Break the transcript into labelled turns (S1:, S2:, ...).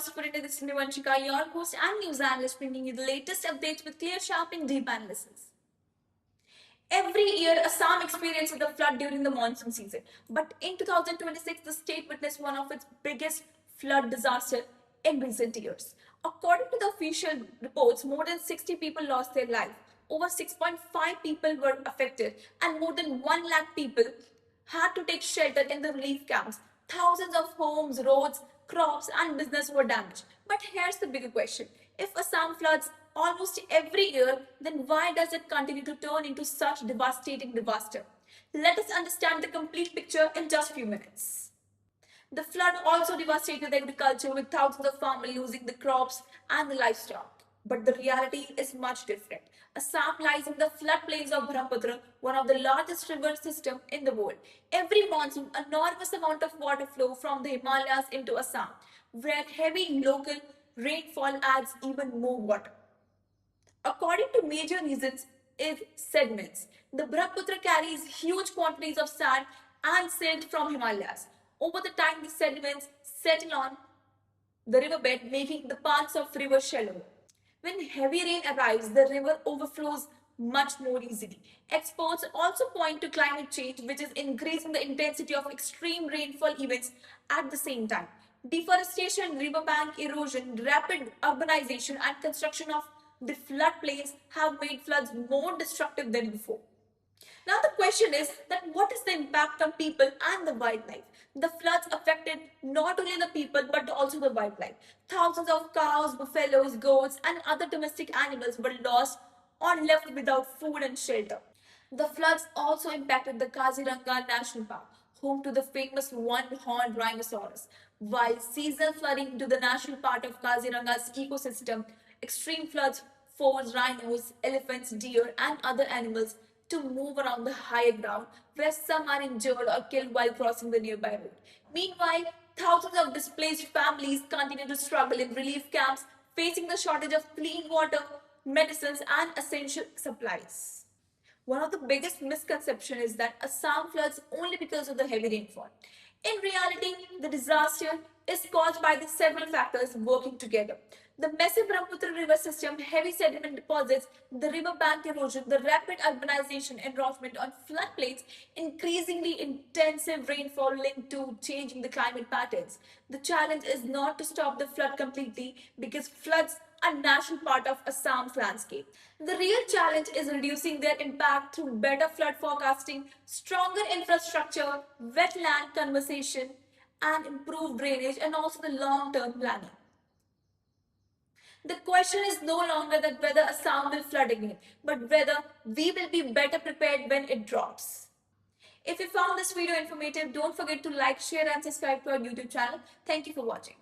S1: Superintendency, this is Nivanshika, your host and news analyst, bringing you the latest updates with clear, sharp, and deep analysis. Every year, Assam experiences the flood during the monsoon season. But in 2026, the state witnessed one of its biggest flood disasters in recent years. According to the official reports, more than 60 people lost their life. Over 6.5 people were affected, and more than 1 lakh people had to take shelter in the relief camps. Thousands of homes, roads, crops, and business were damaged. But here's the bigger question. If Assam floods almost every year, then why does it continue to turn into such devastating disaster? Let us understand the complete picture in just a few minutes. The flood also devastated agriculture, with thousands of farmers losing the crops and the livestock. But the reality is much different. Assam lies in the floodplains of Brahmaputra, one of the largest river systems in the world. Every monsoon, an enormous amount of water flow from the Himalayas into Assam, where heavy local rainfall adds even more water. According to major reasons is sediments. The Brahmaputra carries huge quantities of sand and silt from Himalayas. Over the time, these sediments settle on the riverbed, making the paths of river shallow. When heavy rain arrives, the river overflows much more easily. Experts also point to climate change, which is increasing the intensity of extreme rainfall events at the same time. Deforestation, riverbank erosion, rapid urbanization, and construction of the floodplains have made floods more destructive than before. Now the question is that what is the impact on people and the wildlife? The floods affected not only the people but also the wildlife. Thousands of cows, buffaloes, goats and other domestic animals were lost or left without food and shelter. The floods also impacted the Kaziranga National Park, home to the famous one-horned rhinoceros. While seasonal flooding into the national part of Kaziranga's ecosystem, extreme floods forced rhinos, elephants, deer, and other animals to move around the higher ground, where some are injured or killed while crossing the nearby road. Meanwhile, thousands of displaced families continue to struggle in relief camps, facing the shortage of clean water, medicines, and essential supplies. One of the biggest misconceptions is that Assam floods only because of the heavy rainfall. In reality, the disaster is caused by the several factors working together. The massive Brahmaputra river system, heavy sediment deposits, the riverbank erosion, the rapid urbanization encroachment on floodplains, increasingly intensive rainfall linked to changing the climate patterns. The challenge is not to stop the flood completely, because floods are a natural part of Assam's landscape. The real challenge is reducing their impact through better flood forecasting, stronger infrastructure, wetland conservation, and improved drainage, and also the long-term planning. The question is no longer that whether Assam will flood again, but whether we will be better prepared when it drops. If you found this video informative, don't forget to like, share, and subscribe to our YouTube channel. Thank you for watching.